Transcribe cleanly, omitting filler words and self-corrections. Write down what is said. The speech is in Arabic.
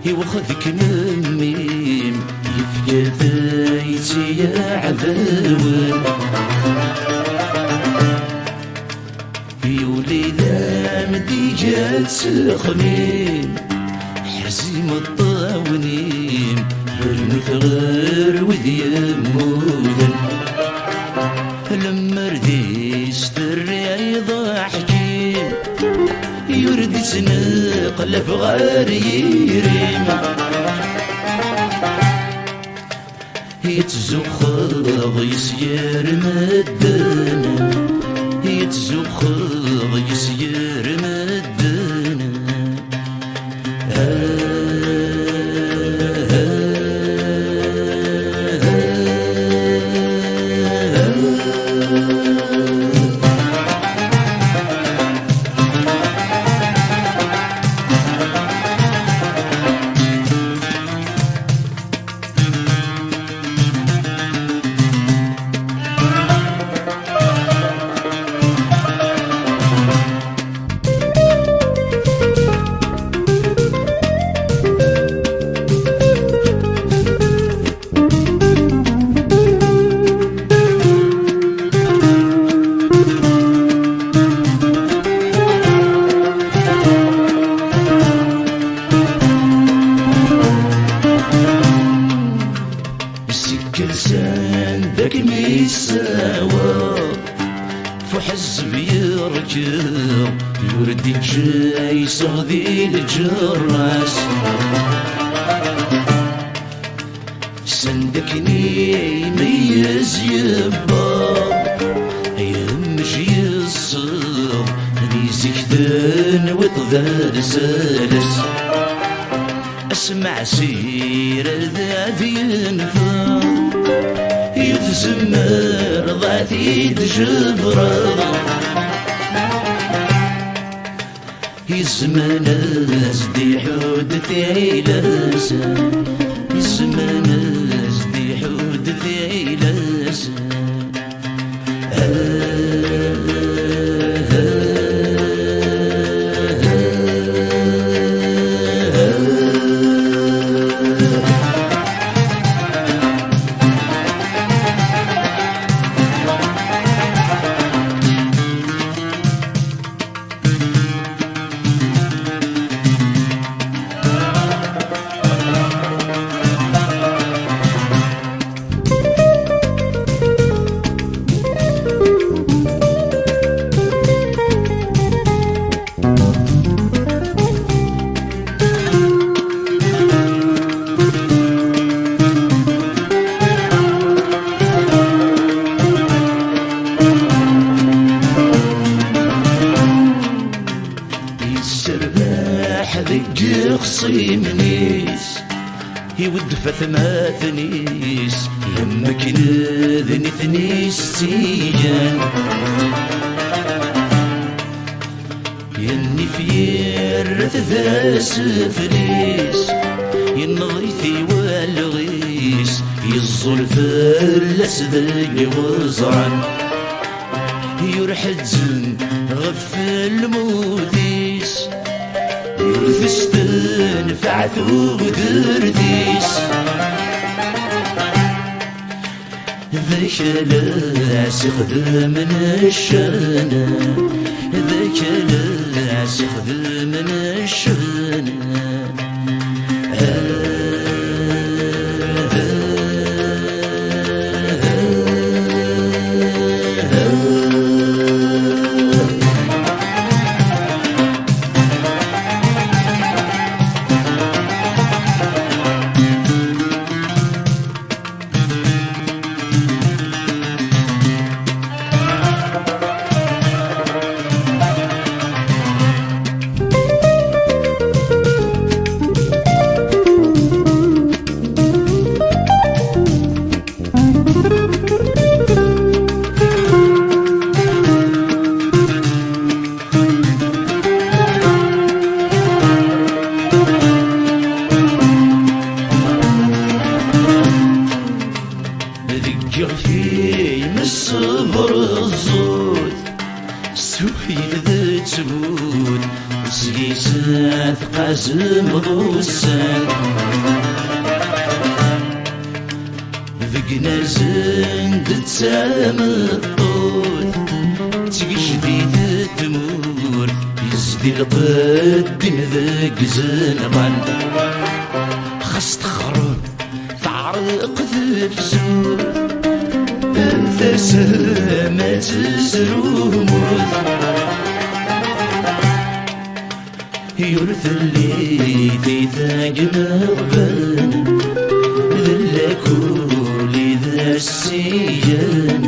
يوخذك نميم يفيا ذايتي يا عذاون يولي لا مديجات سخنين حزيم الطاونين يرمث غير وذي يمودن لما رديس تري ضاحكين يرد سنقلب غير يريم يتزخض يسير مدنا يتزخض يسير مدنا كلسان ذاك ميساوى فحزب يركض يورد جاي صغدي الجراس سندكني يميز يبا يمشي الصغ نيزك ذن وطذار سالس اسمع سير ذاتي ينفع يتزمر ضعتي تجبر يسمى ناس دي حودتي لاسا يسمى ناس دي حودتي لاسا ذق خصيم نيس يود فثماثنيس يمك نذني ثنيس تيجان يني فيرث ذا سفليس ينغيثي والغيس يزلف الأسذق وزعن يرحزن غفل موديس يرثستن فعثو ودرديس ذاك لاس يخدم من الشانة ذاك لاس يخدم من الشانة بوسان فقنا زند تسامطوت تجديد التمور يزدي القدم ذاك زنغان خاص تخرب تعرق ذفسور ثسامة الزروموت يورث اللي تيثاق مغبان ذلك ولي ذا السيان